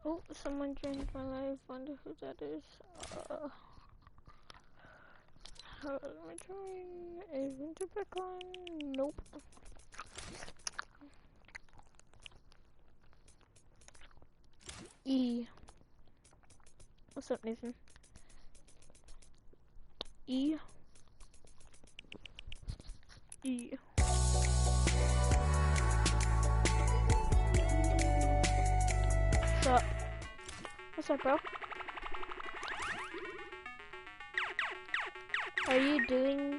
Oh, someone joined my live. Wonder who that is. Let me join. Isn't it back on? Nope. E. What's up, Nathan? E. E. What's up? What's up, bro? Are you doing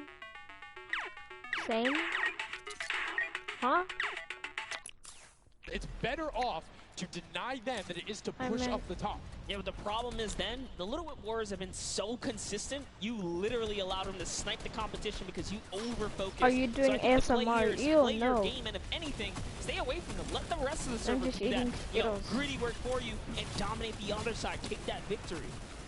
same? Huh? It's better off to deny them than it is to push up the top. Yeah, but the problem is then, the Little Whip Warriors have been so consistent, you literally allowed them to snipe the competition because you over-focused. Are you doing ASMR? Play No. your game, and if anything, stay away from them. Let the rest of the server do that. You know, gritty work for you and dominate the other side. Take that victory.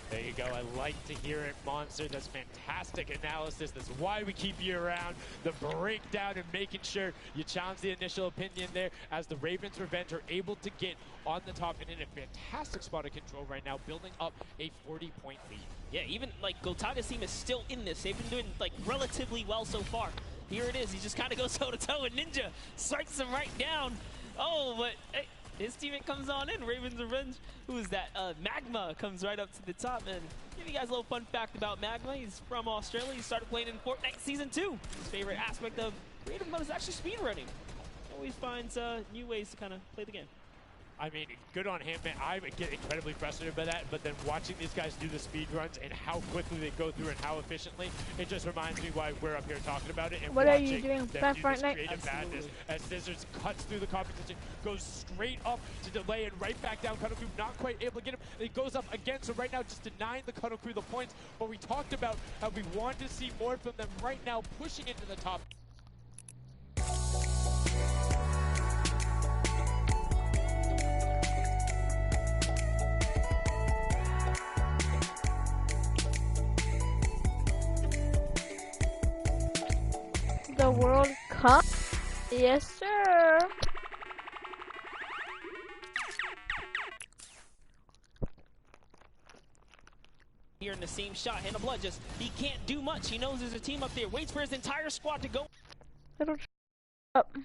There you go. I like to hear it, Monster. That's fantastic analysis. That's why we keep you around. The breakdown and making sure you challenge the initial opinion there as the Ravens Revenge are able to get on the top and in a fantastic spot of control right now, building up a 40-point lead. Yeah, even like Gotaga's team is still in this. They've been doing like relatively well so far. Here it is. He just kind of goes toe-to-toe and Ninja strikes him right down. Oh, but hey. His teammate comes on in, Ravens Revenge. Who is that? Magma comes right up to the top. And give you guys a little fun fact about Magma. He's from Australia. He started playing in Fortnite Season 2. His favorite aspect of creative mode is actually speedrunning. Always finds new ways to kind of play the game. I mean, good on him, man. I get incredibly frustrated by that, but then watching these guys do the speed runs and how quickly they go through and how efficiently, it just reminds me why we're up here talking about it. And what are you doing? Back Fortnite? Creative madness as Scissors cuts through the competition, goes straight up to delay and right back down. Cuddle Crew not quite able to get him. It goes up again, so right now just denying the Cuddle Crew the points. But we talked about how we want to see more from them right now, pushing into the top. The World Cup? Yes, sir. Here in the same shot, Hand of Blood just, he can't do much. He knows there's a team up there, waits for his entire squad to go. Little up.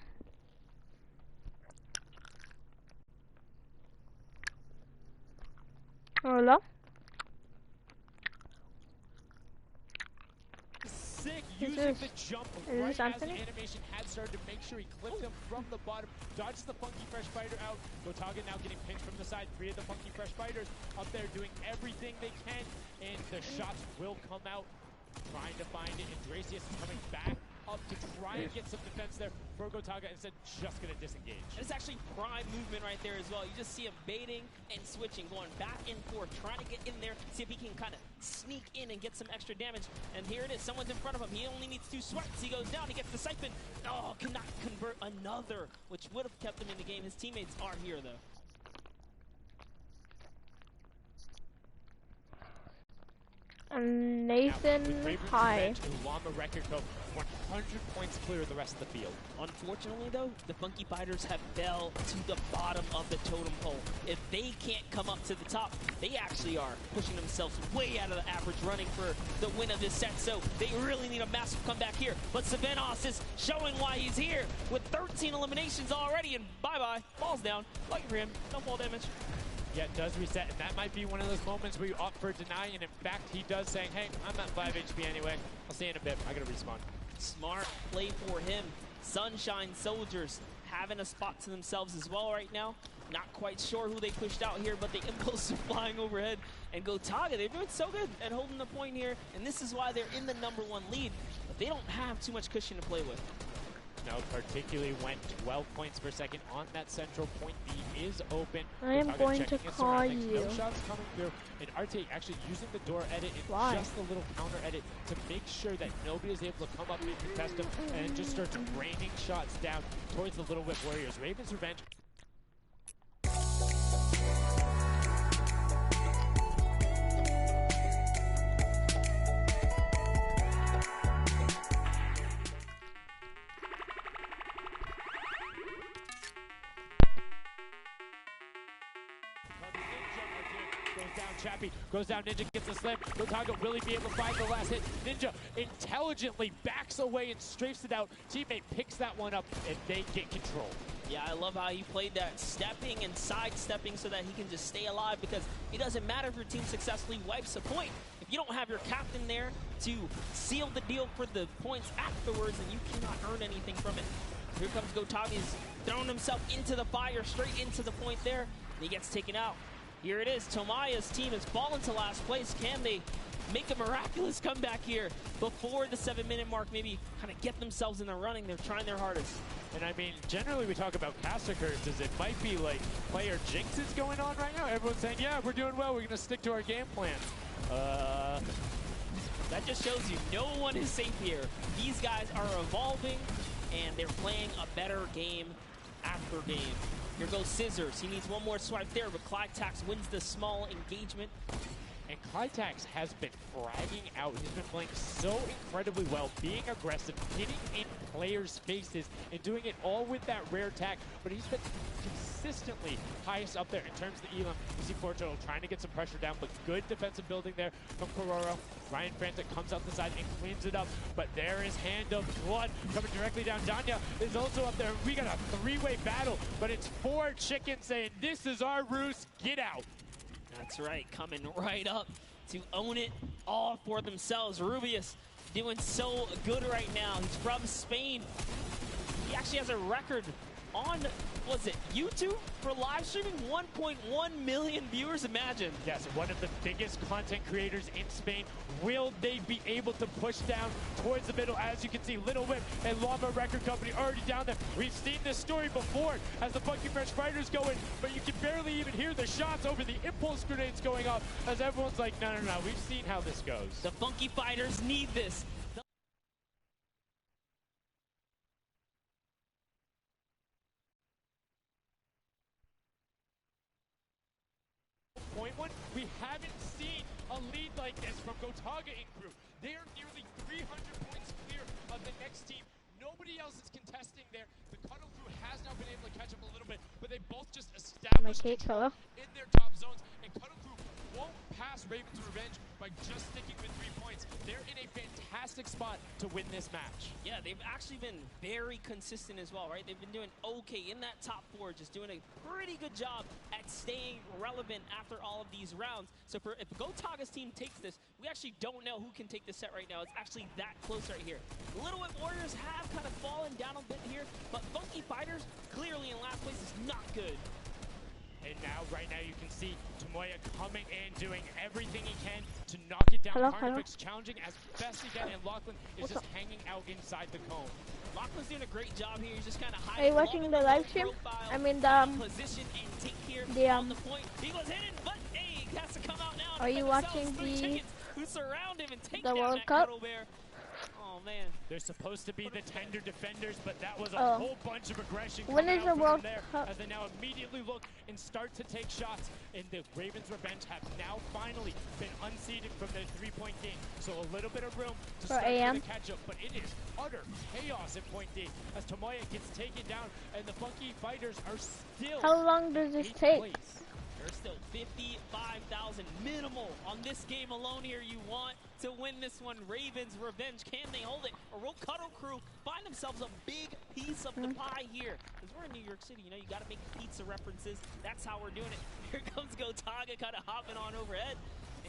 Hello? Using the jump right as the Anthony? animation had started to make sure he clipped him from the bottom, dodges the Funky Fresh Fighter out. Gotaga now getting pinched from the side. 3 of the Funky Fresh Fighters up there doing everything they can, and the shots will come out. Trying to find it, and Dracius is coming back up to try and get some defense there for Gotaga, instead just going to disengage. And it's actually prime movement right there as well. You just see him baiting and switching, going back and forth, trying to get in there, see if he can kind of sneak in and get some extra damage. And here it is, someone's in front of him. He only needs 2 swipes. He goes down, he gets the siphon. Oh, cannot convert another, which would have kept him in the game. His teammates are here though. Nathan, hi. Llama record go 100 points clear of the rest of the field. Unfortunately, though, the Funky Fighters have fell to the bottom of the totem pole. If they can't come up to the top, they actually are pushing themselves way out of the average, running for the win of this set. So they really need a massive comeback here. But Savenos is showing why he's here with 13 eliminations already, and bye-bye, falls down. Lucky for him, no fall damage. Yeah, it does reset, and that might be one of those moments where you opt for deny, and in fact, he does saying, hey, I'm at 5 HP anyway. I'll see you in a bit. I gotta respawn. Smart play for him. Sunshine Soldiers having a spot to themselves as well right now. Not quite sure who they pushed out here, but the impulse are flying overhead. And Gotaga, they're doing so good at holding the point here, and this is why they're in the #1 lead. But they don't have too much cushion to play with. No, particularly when 12 points per second on that central point. B is open. I am Gotaga going to checking his call surroundings. you. No shots coming through. And Arte actually using the door edit and Why? just a little counter edit to make sure that nobody is able to come up and contest him, and just starts raining shots down towards the Little Whip Warriors. Ravens Revenge. down Chappie, goes down Ninja, gets a slam. Gotaga really be able to find the last hit. Ninja intelligently backs away and strafes it out. Teammate picks that one up, and they get control. Yeah, I love how he played that stepping and sidestepping so that he can just stay alive, because it doesn't matter if your team successfully wipes a point. If you don't have your captain there to seal the deal for the points afterwards, then you cannot earn anything from it. Here comes Gotaga. He's throwing himself into the fire, straight into the point there, and he gets taken out. Here it is. Tomaya's team has fallen to last place. Can they make a miraculous comeback here before the 7-minute mark? Maybe kind of get themselves in the running. They're trying their hardest. And I mean, generally we talk about caster curses. It might be like player jinxes going on right now. Everyone's saying, yeah, we're doing well. We're going to stick to our game plan. That just shows you no one is safe here. These guys are evolving, and they're playing a better game after game. Here goes Scissors. He needs one more swipe there, but Clytax wins the small engagement. And Clytax has been fragging out. He's been playing so incredibly well, being aggressive, getting in players' faces, and doing it all with that rare tag. But he's been consistently highest up there in terms of the elim. You see Fortnite trying to get some pressure down, but good defensive building there from Kororo. Ryan Frantic comes out the side and cleans it up, but there is Hand of Blood coming directly down. Danya is also up there. We got a three-way battle, but it's 4 chickens saying, this is our roost, get out. That's right, coming right up to own it all for themselves. Rubius doing so good right now. He's from Spain. He actually has a record on, was it YouTube for live streaming? 1.1 million viewers, imagine. Yes, one of the biggest content creators in Spain. Will they be able to push down towards the middle? As you can see, Little Whip and Llama Record Company already down there. We've seen this story before as the Funky Fresh Fighters go in, but you can barely even hear the shots over the impulse grenades going off as everyone's like, no, we've seen how this goes. The Funky Fighters need this. Point one, we haven't seen a lead like this from Gotaga and crew. They are nearly 300 points clear of the next team. Nobody else is contesting there. The Cuddle crew has now been able to catch up a little bit, but they both just established control in their top zones. And Cuddle crew won't pass Raven's Revenge by just sticking with 3 points. They're in a fantastic spot to win this match. Yeah, they've actually been very consistent as well, right? They've been doing okay in that top 4, just doing a pretty good job at staying relevant after all of these rounds. So if Gotaga's team takes this, we actually don't know who can take this set right now. It's actually that close right here. Little Whip Warriors have kind of fallen down a bit here, but Funky Fighters clearly in last place is not good. And now, right now, you can see Tomoya coming in, doing everything he can to knock it down. Carnifex challenging as best he can, and Lachlan is just hanging out inside the cone. Lachlan's doing a great job here. He's just kind of hiding. Are you watching the live stream? I mean the position and take here on the point. He was hidden, but hey, he has to come out now. Are you watching the who surround him and take the down World that Cup? Cuddle Bear. Oh man. They're supposed to be the tender defenders, but that was a whole bunch of aggression when coming is out the World from there Cup? as they now immediately look and start to take shots. And the Ravens Revenge have now finally been unseated from their 3-point game. So a little bit of room to start to catch up, but it is utter chaos in point D as Tomoya gets taken down and the Funky Fighters are still. How long does this take? Place. There's still 55,000 minimal on this game alone here. You want to win this one. Ravens Revenge, can they hold it? Or will Cuddle Crew find themselves a big piece of the pie here? Because we're in New York City, you know, you got to make pizza references. That's how we're doing it. Here comes Gotaga kind of hopping on overhead.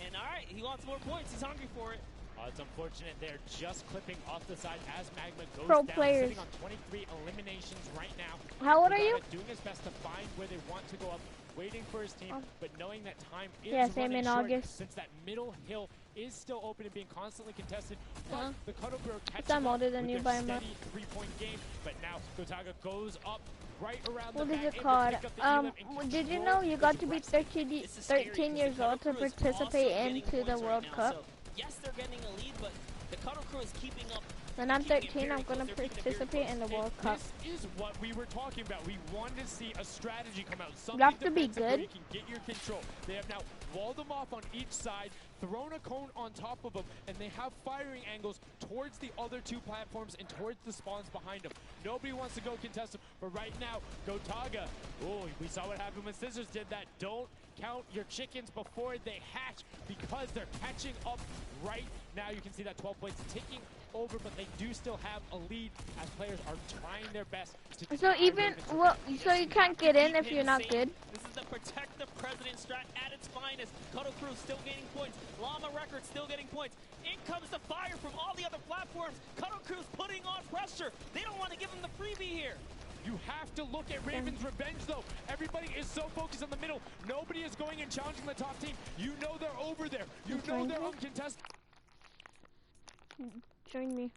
And all right, he wants more points. He's hungry for it. It's unfortunate they're just clipping off the side as Magma goes down, players. sitting on 23 eliminations right now. How old are you? Doing his best to find where they want to go up, waiting for his team, but knowing that time is same running in short, August. since that middle hill is still open and being constantly contested. But the Cuddle Bro catches I'm older up than with you their by a steady 3-point game, but now Gotaga goes up right around What the is back, it called? able to pick up the elim and Did you control know you got the to be rest. 13 years old to participate into the World Cup? So, yes, they're getting a lead, but the Cuddle Crew is keeping up When I'm 13, I'm gonna participate in the World Cup. This is what we were talking about. We wanted to see a strategy come out. You have to be defensive where good. you can get your control. They have now walled them off on each side, thrown a cone on top of them, and they have firing angles towards the other two platforms and towards the spawns behind them. Nobody wants to go contest them, but right now, Gotaga, oh, we saw what happened when Scissors did that. Don't count your chickens before they hatch because they're catching up right now. You can see that 12 points ticking over, but they do still have a lead as players are trying their best to So even, well, so you can't get in if you're not good? This is the protect the president strat at its finest. Cuddle Crew still gaining points. Llama Records still getting points. In comes the fire from all the other platforms. Cuddle Crew's putting on pressure. They don't want to give them the freebie here. You have to look at Raven's revenge, though. Everybody is so focused on the middle. Nobody is going and challenging the top team. You know they're over there. You know they're uncontested. Join me.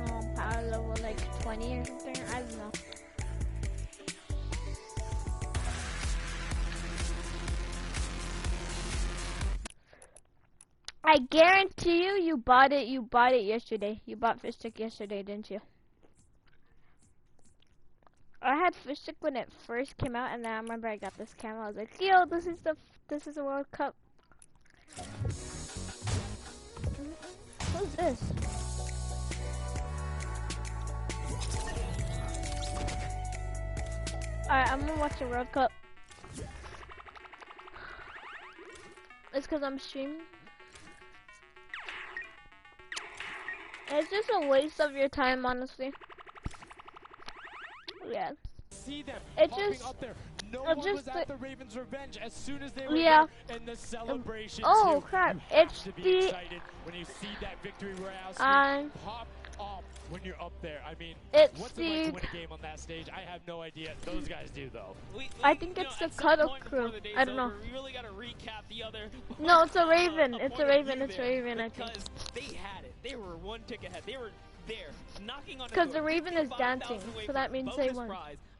Oh, power level like 20 or something. I don't know. I guarantee you, you bought it yesterday. You bought Fish Stick yesterday, didn't you? I had Fish Stick when it first came out, and then I remember I got this camera. I was like, yo, this is the World Cup. Who's this? Alright, I'm gonna watch the World Cup. It's because I'm streaming. It's just a waste of your time, honestly. Yeah. See them It popping just, up there. No one was at the Ravens' revenge as soon as they were there, and the celebration too. Crap! You have It's to be the excited when you see that victory royale screen pop up when you're up there. I mean, what's it like to win a game on that stage? I have no idea. Those guys do though. I think it's the Cuddle Crew. I don't know. We really got to recap the other. No, it's a Raven. It's a Raven. It's a Raven. I think. Because they had it. They were one tick ahead. They were there, knocking on the door. Because the Raven is dancing, so that means they won.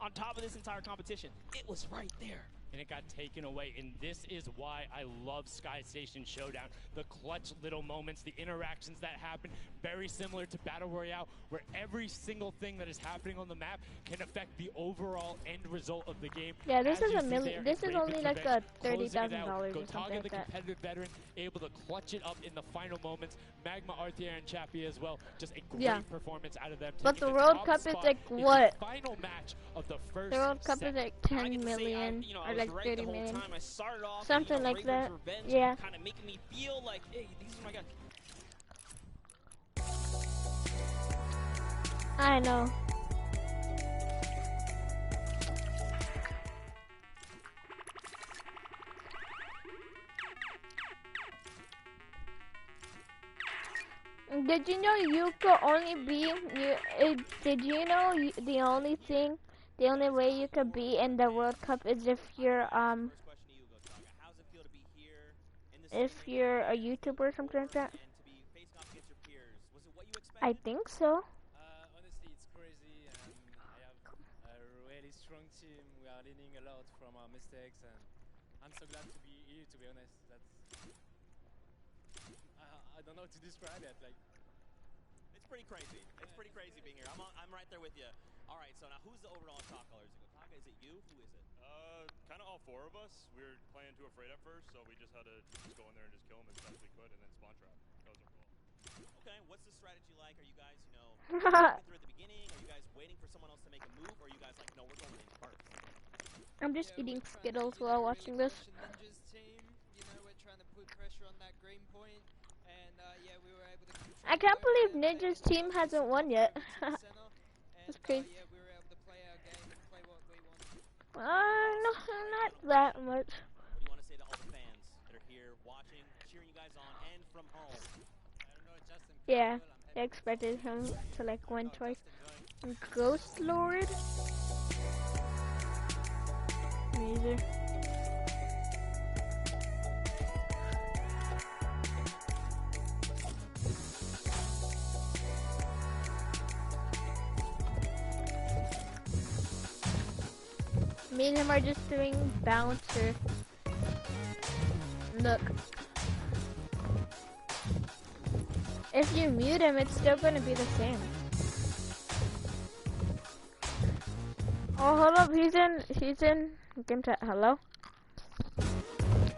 On top of this entire competition, it was right there. And it got taken away, and this is why I love Sky Station Showdown. The clutch little moments, the interactions that happen, very similar to Battle Royale, where every single thing that is happening on the map can affect the overall end result of the game. Yeah, this is a million. This is only like a $30,000 or something like the that. competitive veteran, able to clutch it up in the final moments. Magma, Arthur, and Chappie as well. Just a great performance out of them. But the World Cup is like what? Final match of the first The World Cup is like 10 million or like 30 million. Something like that. Yeah. Kind of making me feel like, hey, these are my guys. I know. Did you know you could only be did you know the only way you could be in the World Cup is if you're a YouTuber or something like that? I think so. Honestly, it's crazy, and I have a really strong team. We are learning a lot from our mistakes, and I'm so glad to be here. To be honest, that's I don't know how to describe it. Like, it's pretty crazy. It's pretty crazy being here. I'm right there with you. All right, so now who's the overall top color? Is it Gotaga? Is it you? Who is it? Kind of all four of us. We were playing too afraid at first, so we just had to just go in there and just kill them as best we could, and then spawn trap. That was our goal. Okay, what's the strategy like? Are you guys, through at the beginning? Are you guys waiting for someone else to make a move? Or are you guys like, no, we're going in first? I'm just eating Skittles while watching this. Ninja's team, we're trying to put pressure on that green point, and yeah, we were able to control. I can't believe Ninja's team hasn't won yet. It's crazy. Yeah, we were able to play our game and play what we want. No, not that much. What do you want to say to all the fans that are here watching, cheering you guys on, and from home? I don't know, Justin. Yeah, I expected him to like win twice. Ghost Lord? Neither. Me and him are just doing bouncer. Look. If you mute him, it's still gonna be the same. Oh, hold up, he's in game chat. Hello?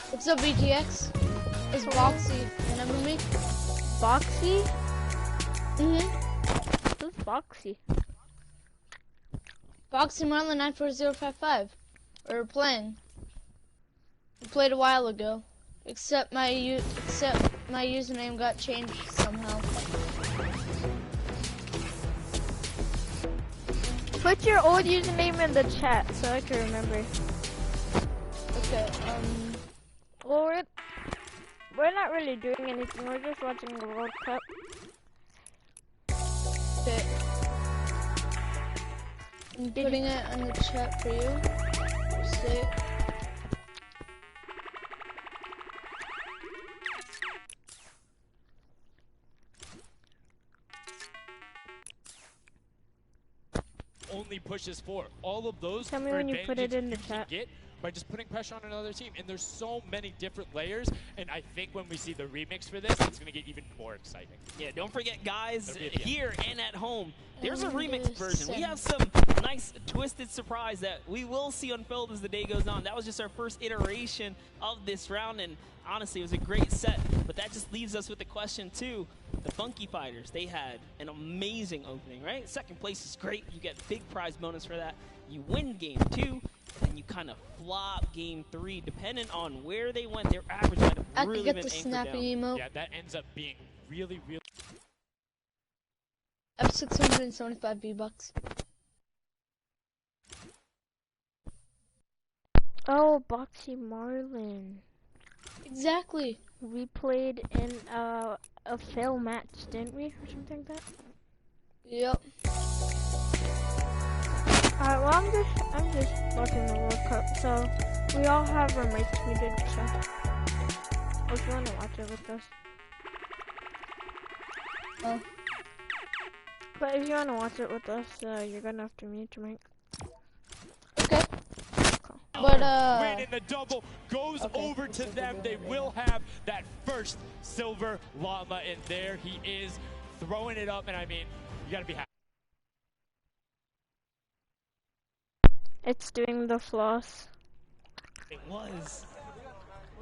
What's up, Vtx? It's Boxy. Remember me? Boxy? Mm-hmm. Who's Boxy? Boxy Marlin 94055. We were playing. We played a while ago. Except my username got changed somehow. Put your old username in the chat so I can remember. Okay, Well, we're not really doing anything. We're just watching the World Cup. okay. I'm putting it in the chat for you. Sick. Only pushes for all of those. Tell me when you put it in the chat. Get by just putting pressure on another team, and there's so many different layers. And I think when we see the remix for this, it's gonna get even more exciting. Yeah, don't forget, guys, here and at home, there's a remix version. We Send. have some nice twisted surprise that we will see unfold as the day goes on. That was just our first iteration of this round, and honestly, it was a great set. But that just leaves us with the question, too. The Funky Fighters, they had an amazing opening, right? Second place is great. You get big prize bonus for that. You win game 2, and you kind of flop game 3. Depending on where they went, their average might have really been I could get the anchored snappy down. emote. Yeah, that ends up being really, really. I have 675 V-Bucks. Oh, Boxy Marlin. Exactly. We played in a fail match, didn't we? Or something like that? Yep. Alright, well, I'm just watching the World Cup, so we all have our mics muted, so if you want to watch it with us. Oh. But if you want to watch it with us, you're gonna have to mute your mic. Okay. But, Win in the double goes over to them. They will have that first silver llama in there. He is throwing it up, and I mean, you gotta be happy. It's doing the floss. It was.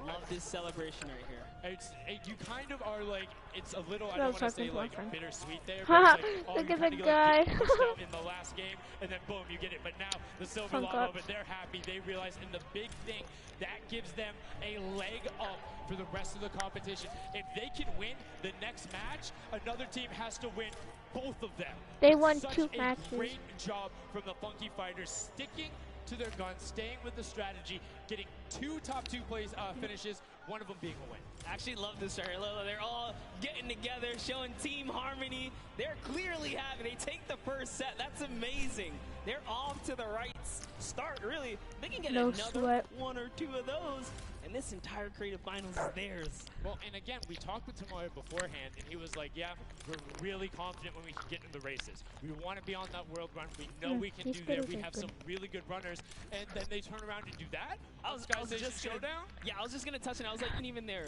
Love this celebration right here. You kind of are like, it's a little, I That don't was want to say talking to my like friend. bittersweet there, but it's like, oh, Look you at kinda the get, guy. Like, pushed out in the last game, and then boom, you get it. But now the silver Punk llama, up. but they're happy. They realize, and the big thing, that gives them a leg up for the rest of the competition. If they can win the next match, another team has to win both of them. They won Such 2 a matches. great job from the Funky Fighters, sticking to their guns, staying with the strategy, getting 2 top 2 plays finishes, one of them being a win. Actually love this right here. They're all getting together, showing team harmony. They're clearly happy. They take the first set. That's amazing. They're off to the right start, really. They can get No another sweat. 1 or 2 of those, and this entire creative finals is theirs. Well, and again, we talked with Tamoya beforehand, and he was like, yeah, we're really confident when we can get in the races. We want to be on that world run. We know we can these do that. photos We are have good. some really good runners, and then they turn around and do that? I was just gonna, Showdown? Yeah, I was just gonna touch it. I was like, even their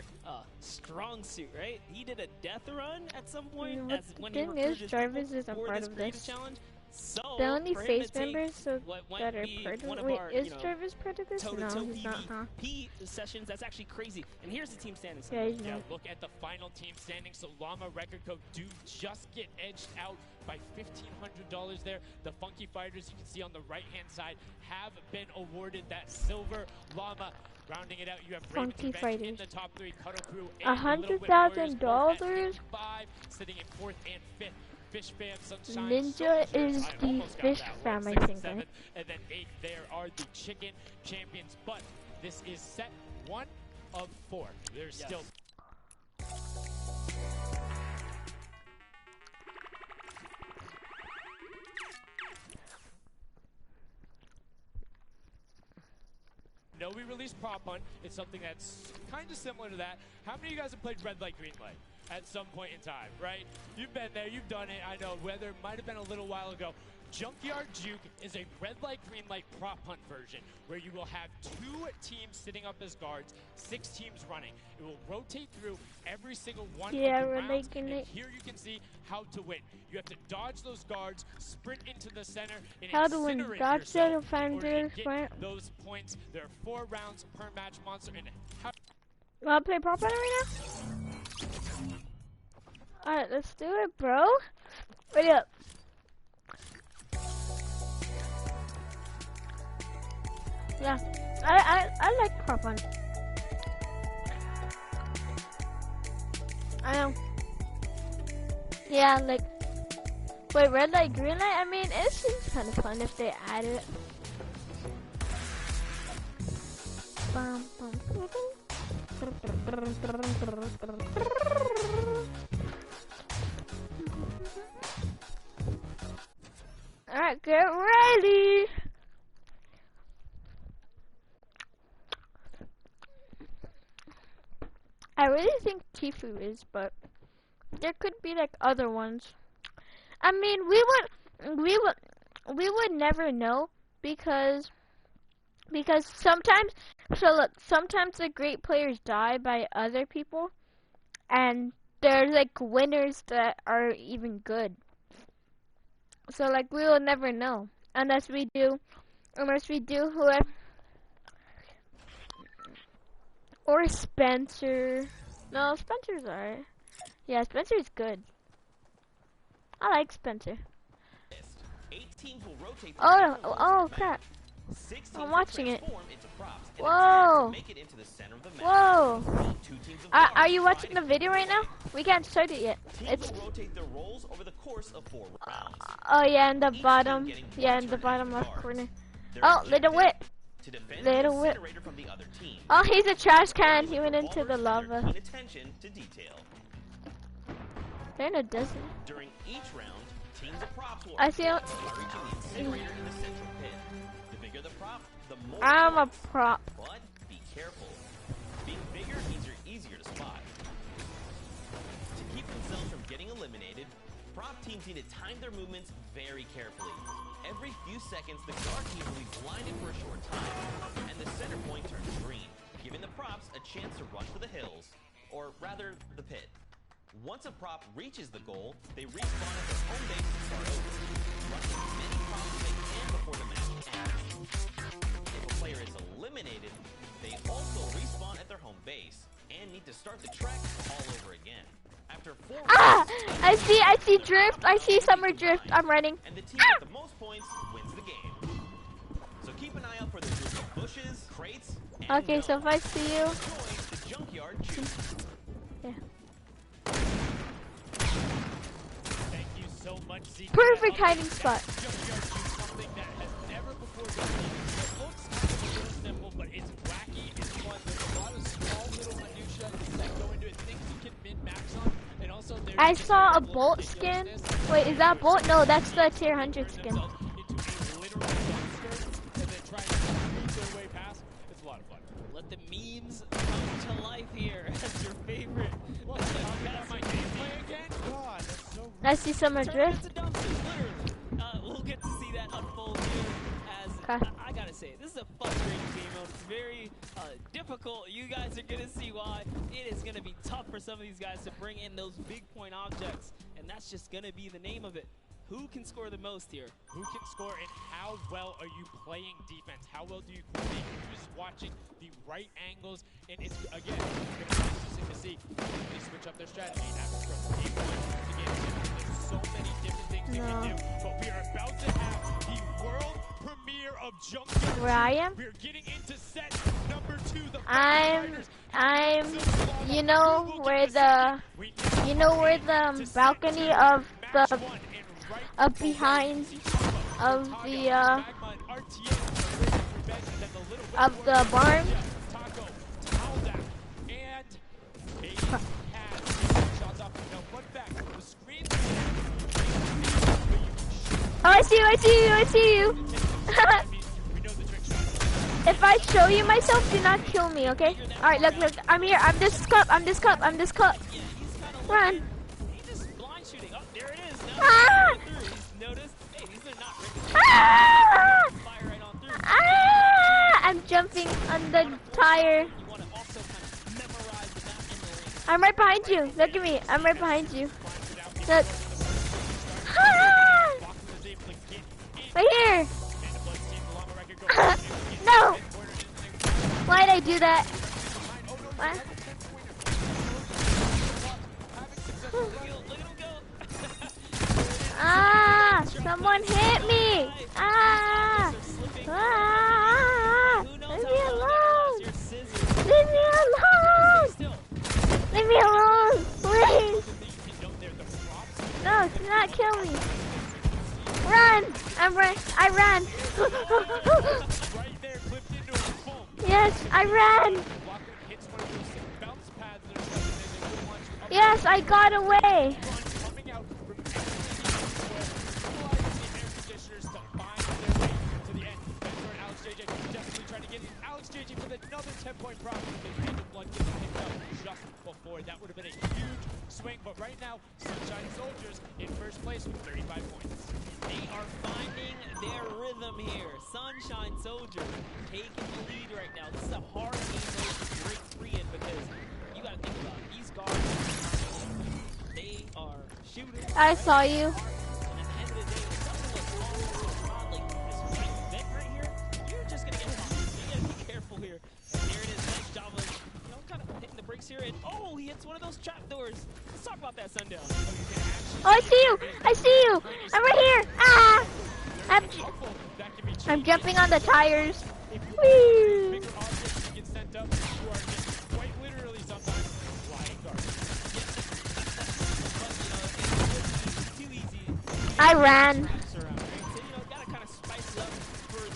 strong suit, right? He did a death run at some point. What As the when thing he is, recruited his Jarvis people isn't for part this of creative this. challenge. So The only for him face to take members what might that are be part of one it. of Wait, our, is you know, Jarvis part of this? toe-to-toe No, he's not, huh? PvP sessions, that's actually crazy. And here's the team standings. Yeah, he's Yeah, not. look at the final team standings. So Llama Record Code do just get edged out by $1,500 there. The Funky Fighters, you can see on the right-hand side, have been awarded that silver llama. Rounding it out, you have Ravens Funky Revenge in Fighters. the top 3, Cuddle Crew, and the Little Wit $100,000? Warriors both at 5, sitting in 4th and 5th. Fish Fam, Sunshine, Ninja Soldiers, is I the almost got Fish that Fam, one, I 6th think, and right? 7th, and then 8th there are the Chicken Champions. But this is set 1 of 4. There's Yes. still No, we released Prop Hunt. It's something that's kind of similar to that. How many of you guys have played Red Light, Green Light at some point in time, right? You've been there, you've done it. I know weather might have been a little while ago. Junkyard Juke is a red light, green light prop hunt version where you will have 2 teams sitting up as guards, 6 teams running. It will rotate through every single one of the rounds, and here you can see how to win. You have to dodge those guards, sprint into the center, and how to win? incinerate Dodge the yourself in order defender, to get those points. There are 4 rounds per match, Monster, and how... Wanna play prop hunter right now? Alright, let's do it, bro. Ready up. Yeah, I like prop hunt. I know. Yeah, like, wait, red light, green light? I mean, it seems kind of fun if they add it. Bum, bum, bum, bum. Alright, get ready! I really think Tifu is, but there could be like other ones. I mean, we would never know because sometimes, so look, sometimes the great players die by other people, and there's like winners that are even good. So like we will never know unless we do whoever. Or Spencer. No, Spencer's alright. Yeah, Spencer's good. I like Spencer. 8 teams will rotate Oh crap. 6 teams I'm watching it. transform into props, and Whoa. make it into the center of the map. Whoa. 2 teams of Are you guards watching the video right now? We can't start it yet. Teams It's will rotate their roles over the course of 4 rounds. oh yeah, in the Each bottom. team getting Yeah, one in the turn bottom as left guards. corner. Their Oh, little objective, whip. to defend Little the whip. incinerator from the other team. Oh, he's a trash can. He With went into the revolvers and their lava. keen attention to detail. They're in a desert. During each round, teams of props will I see. by reaching the incinerator in the central pit. The bigger the prop, the more I'm a points. prop. But be careful. Being bigger means you're easier to spot. To keep themselves from getting eliminated, prop teams need to time their movements very carefully. Every few seconds, the guard team will be blinded for a short time, and the center point turns green, giving the props a chance to run for the hills, or rather, the pit. Once a prop reaches the goal, they respawn at their home base to start over, rushing as many props as they can before the match ends. If a player is eliminated, they also respawn at their home base, and need to start the trek all over again. After 4 Ah! rounds, I see drift. I see summer drift. I'm running. and the team with the most points wins the game. So keep an eye out for the group of bushes, crates, and Okay, so if I see you. join the junkyard juke. Yeah. Thank you so much, Zeke. Perfect hiding spot. Junkyard Juke, something that has never before been seen. It looks kind of a little simple, but it's wacky, it's fun. There's a lot of small little minutia that go into it, things you can min-max on, and also there's I just saw a level of bolt skin. ridiculousness. Wait, is that bolt? No, that's the tier 100 skin. Themselves into a literal dumpster, and then trying to beat their way past. It's a lot of fun. Let the memes come to life here as your favorite. Well, can I have my gameplay again? God, that's so I see summer Turn drift. into dumpsters, literally. We'll get to see that unfold here as Okay. I gotta say, this is a frustrating game mode. It's very difficult. You guys are gonna see why. It is gonna be tough for some of these guys to bring in those big point objects, and that's just gonna be the name of it. Who can score the most here? Who can score and how well are you playing defense? How well do you coordinate? Who's watching the right angles? And it's, again, it's going to be interesting to see if they switch up their strategy and have it from game 1 to game 2. There's so many different things they can do. But we are about to have the world premiere of Junkyard. Where I am? We're getting into set number 2. The I'm, you know where the balcony of the, up behind of the barn. Oh, I see you. If I show you myself, do not kill me, okay? Alright, look, I'm here. I'm this cup. Run. He's just blind shooting. Oh, there it is. Now Ah! he's noticed. Hey, these are not Ah! Fire right on through. Ah! I'm jumping on the tire. You want to also kind of memorize the map in the lane. I'm right behind you. Look at me. I'm right behind you. Look. Ah! Right here. No. Why'd I do that? What? Ah! Someone hit me! Ah! Ah! Leave me alone! Leave me alone! Leave me alone, please! No, do not kill me. Run! I ran. Yes, I ran. Yes, I got away. JJ with another 10-point prop. Random blood getting picked up just before. That would have been a huge swing, but right now, Sunshine Soldiers in first place with 35 points. They are finding their rhythm here. Sunshine Soldiers taking the lead right now. This is a hard game to break free in because you gotta think about it. These guards, they are shooters. I saw you. And at the end of the day, if something looks all like this white vent right here, you're just gonna get caught. Careful here. Here it is. Nice job of, kind of hitting the brakes here. And oh, he hits one of those trapdoors. Let's talk about that, Sundown. Oh, I see you. I see you. I'm right here. Ah! I'm jumping on the tires. Whee! I ran.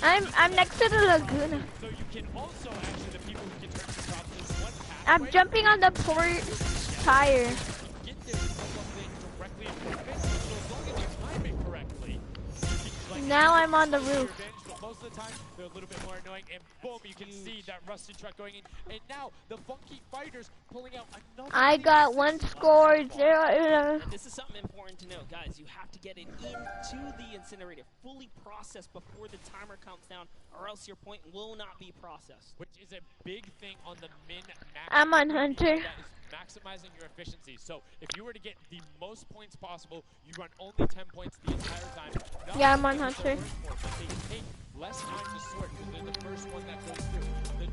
I'm next to the Laguna. So you can also actually the people who can turn to props is one path. I'm jumping on the port tire. Get there directly in front of it. So as long as you time it correctly, now I'm on the roof. Most of the time, they're a little bit more annoying, and boom, you can see that rusted truck going in. And now, the Funky Fighters pulling out another... I got one score, 0. This is something important to know, guys. You have to get it into the incinerator, fully processed before the timer counts down, or else your point will not be processed. Which is a big thing on the min-max. I'm on Hunter. Maximizing your efficiency. So, if you were to get the most points possible, you run only 10 points the entire time. Yeah, I'm on Hunter. Less time to sort because they're the first one that goes through. The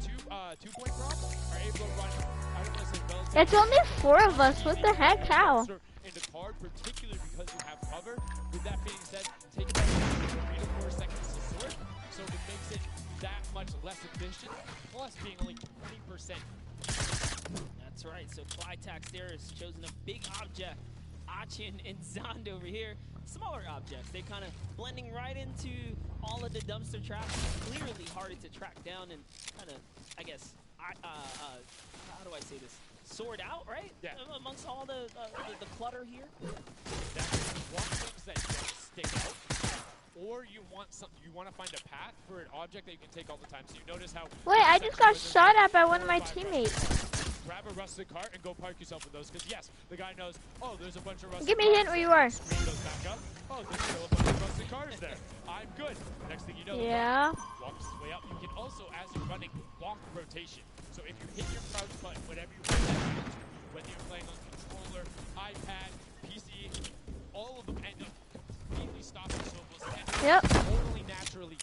two-point props are able to run, I don't want to say relatively. It's only 4 of us. What the heck? How? In the card, particularly because you have cover. With that being said, take about 3 to 4 seconds to sort, so it makes it that much less efficient. Plus, being only 20%. That's right. So Clytax there has chosen a big object. Achin and Zond over here, smaller objects. They're kind of blending right into all of the dumpster traps. Clearly harder to track down and kind of, I guess, how do I say this? Sort out, right? Yeah. Amongst all the clutter here. You want things that don't stick out, or you want to find a path for an object that you can take all the time. So you notice how. Wait, I just got shot at by one of my teammates. Grab a rusted cart and go park yourself with those, because yes, the guy knows, oh, there's a bunch of rusted Give me a hint where you are. Screen goes back up. Oh, there's still a bunch of rusted cars there. I'm good. Next thing you know, yeah. Walks his way up. You can also, as you're running, walk rotation. So if you hit your crouch button, whatever you want to do, whether you're playing on controller, iPad, PC, all of them end up completely stopping swivels. Yep. Totally naturally.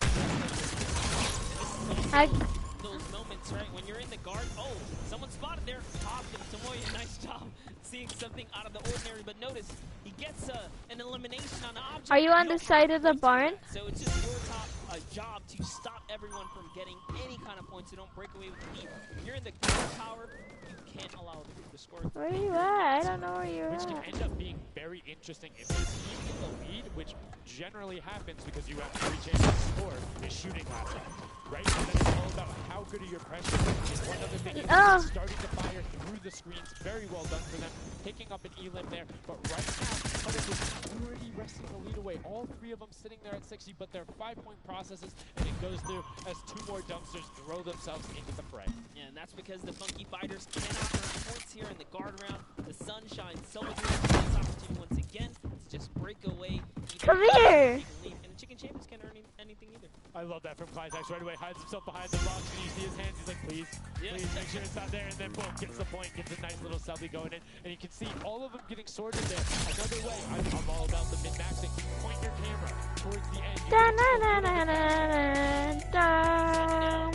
Those moments, right, when you're in the guard, oh, someone spotted there, popped him. Tomoya, nice job seeing something out of the ordinary, but notice, he gets an elimination on the object. Are you on the side of the barn? So it's just your top job to stop everyone from getting any kind of points, so don't break away with the lead. When you're in the guard tower, you can't allow the score. Where are you at? I don't know where you're Which can at. end up being very interesting if the team in the lead, which generally happens because you have 3 chances to score, is shooting last round. Right? And then it's all about how good are your pressure. Is one other thing is starting to fire through the screens. Very well done for them. Picking up an elim there. But right now, Hunter is already wresting the lead away. All 3 of them sitting there at 60, but they're 5-point processes, and it goes through as 2 more dumpsters throw themselves into the fray. Yeah, and that's because the Funky Fighters cannot earn points here in the guard round. The Sunshine Soldiers this opportunity once again. It's just break away. Come here! And the Chicken Champions can earn I love that from Clitax right away. Hides himself behind the rocks and you see his hands. He's like, please, please make sure it's not there. And then boom, gets the point, gets a nice little subby going in. And you can see all of them getting sorted there. Another way, I'm all about the min-maxing. Point your camera towards the end. Da na na na na da.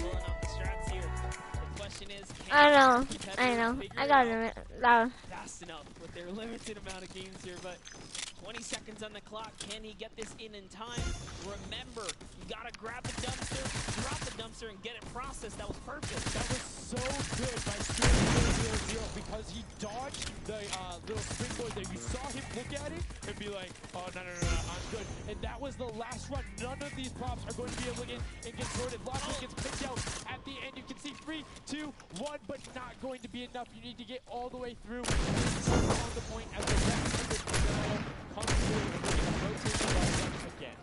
I know. I got it. Fast enough with their limited amount of games here, but 20 seconds on the clock. Can he get this in time? Remember, you gotta grab the dumpster, drop the dumpster, and get it processed. That was perfect. That was so good by Steer 0-0 because he dodged the little springboard there. You saw him look at it and be like, oh, no, I'm good. And that was the last run. None of these props are going to be able to get sorted. Lockwood gets picked out at the end. You can see 3, 2, 1, but not going to be enough. You need to get all the way through on the point as the rest of the comes through and we're going to rotate the ball again.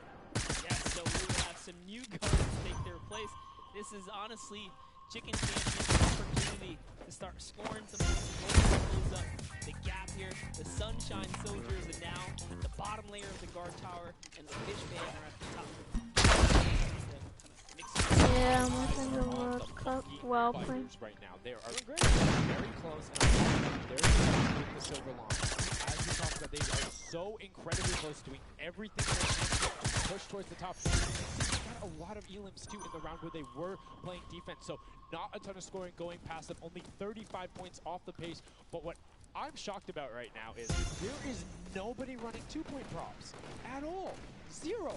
Yes, so we will have some new guards take their place. This is honestly Chicken Champion's opportunity to start scoring some points and close up the gap here. The Sunshine Soldiers are now at the bottom layer of the guard tower, and the Fish Band are at the top. Yeah, I'm watching the World Cup. Well played. Right now, they are very close, and they're with the silver line. As we talked about, they are so incredibly close, doing everything they can to push towards the top. They got a lot of elims too in the round where they were playing defense, so not a ton of scoring going past them. Only 35 points off the pace, but what I'm shocked about right now is there is nobody running 2-point props at all. 0.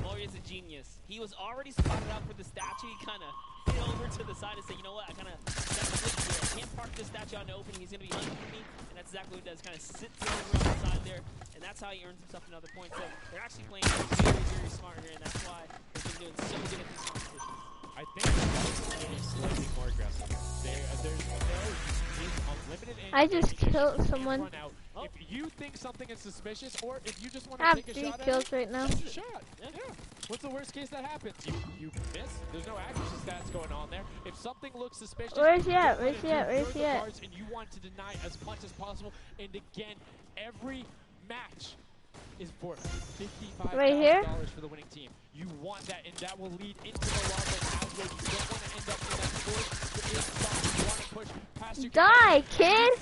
Glory is a genius. He was already spotted out for the statue. He kind of hit over to the side and said, you know what, I kind of can't park this statue out in the open. He's going to be hunting for me. And that's exactly what he does. Kind of sits over on the side there. And that's how he earns himself another point. So they're actually playing very, very smart here. And that's why they've been doing so good at these competitions. I think they're slightly more aggressive. There's no unlimited. I just killed someone. If you think something is suspicious, or if you just want I to have take a 3 shot kills at it, right now. shoot a shot. Yeah. What's the worst case that happens? You miss. There's no accuracy stats going on there. If something looks suspicious, Where's he at? Where's he at? Where's he at? And you want to deny as much as possible. And again, every match is for $55,000 for the winning team. You want that, and that will lead into the lava pathway. You don't want to end up in that fourth. You want to push past your Die, kid!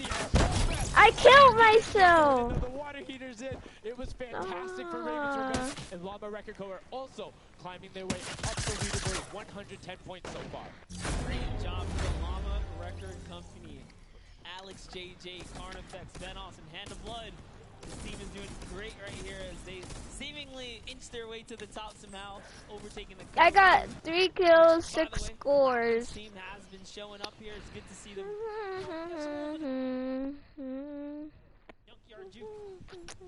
I killed myself! The water heater's in. It was fantastic for Ravens Revenge, and Llama Record Co. are also climbing their way up the leaderboard. 110 points so far. Great job for the Llama Record Company. Alex, JJ, Carnifex, Venos, and Hand of Blood. This team is doing great right here as they seemingly inch their way to the top somehow, overtaking the. I got 3 kills, 6 scores. This team has been showing up here. It's good to see them.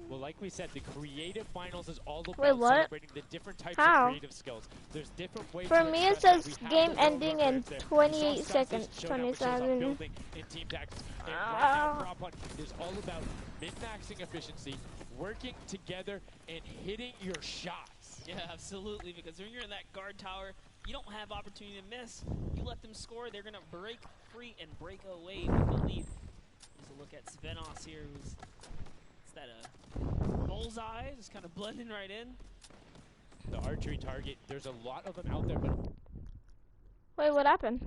Well, like we said, the creative finals is all about celebrating the different types of creative skills. There's different ways. For me, it says game ending in 28 seconds, 27. In team tactics. And right now, Prop Hunt is all about min-maxing efficiency, working together, and hitting your shots. Yeah, absolutely, because when you're in that guard tower, you don't have opportunity to miss. You let them score, they're going to break free and break away with the lead. Here's a look at Svenos here, who's that bullseye, just kind of blending right in. The archery target, there's a lot of them out there, but... Wait, what happened?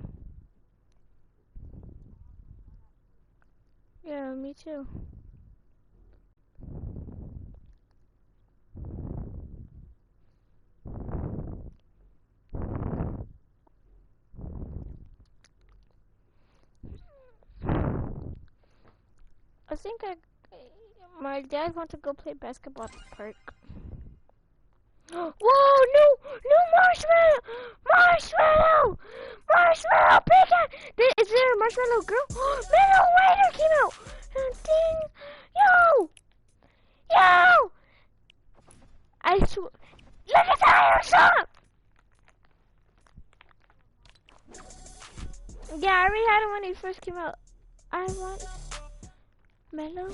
Yeah, me too. I think my dad wants to go play basketball at the park. Whoa, no marshmallow! Marshmallow! Marshmallow, pickaxe! Is there a marshmallow girl? Metal Rider came out! Ding! Yo! I swear. Look at the iron shop! Yeah, I already had him when he first came out. I want Mellow.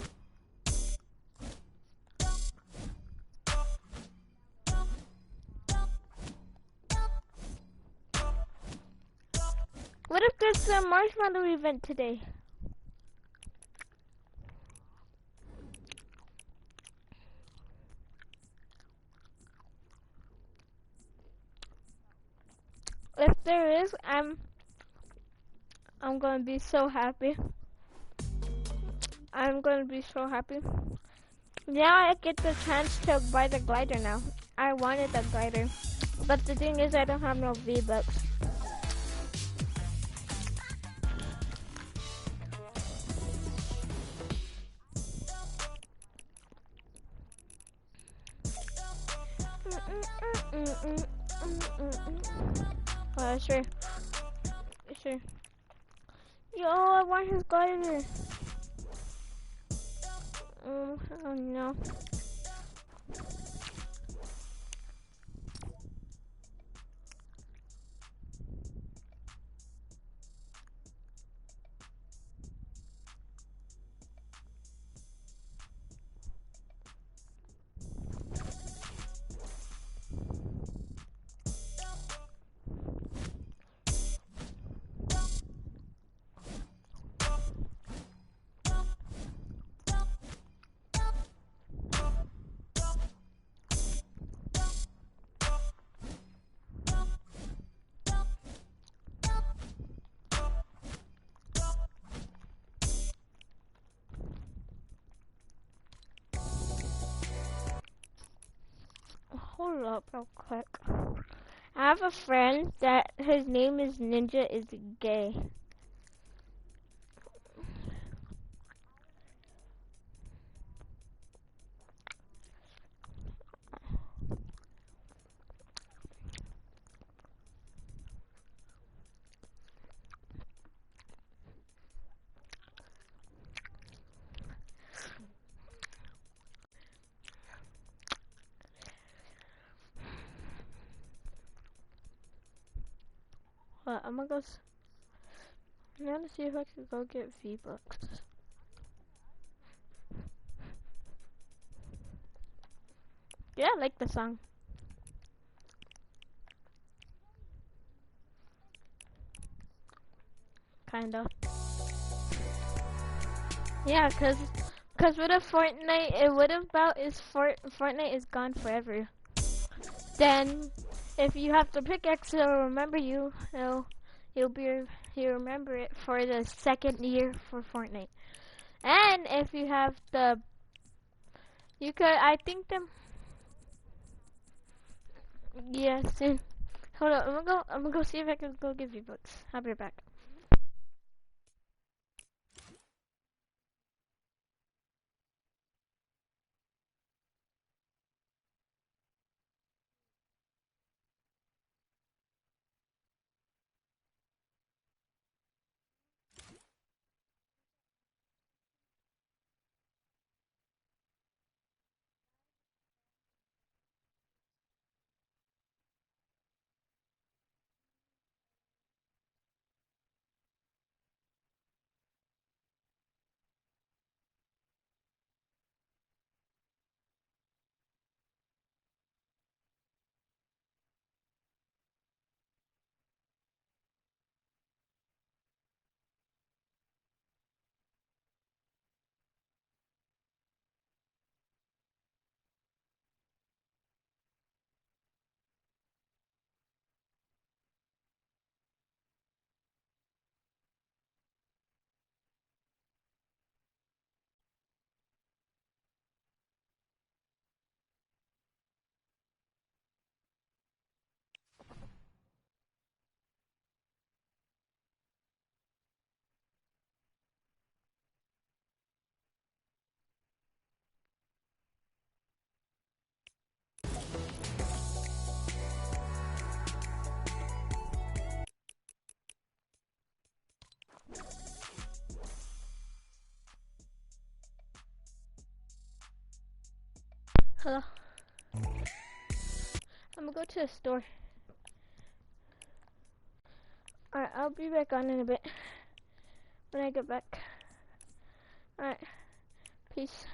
What if there's a marshmallow event today? if there is, I'm gonna be so happy. I'm gonna be so happy. Now I get the chance to buy the glider now. I wanted the glider, but the thing is I don't have no V-Bucks. Oh, sure. Sure. Yo, I want his glider. Oh no. Hold up real quick. I have a friend that his name is Ninja is gay. But I'm gonna see if I can go get V-Bucks. Yeah, I like the song. Kinda. Yeah, cause with a Fortnite, what about is Fortnite is gone forever. Then, if you have the pickaxe, it'll remember you. You'll remember it for the second year for Fortnite. And if you have you could, I think yes. Hold on, I'm gonna go see if I can go get V-Bucks. I'll be right back. Hello. I'm gonna go to the store. Alright, I'll be back on in a bit when I get back. Alright, peace.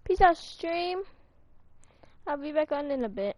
Peace out, stream. I'll be back on in a bit.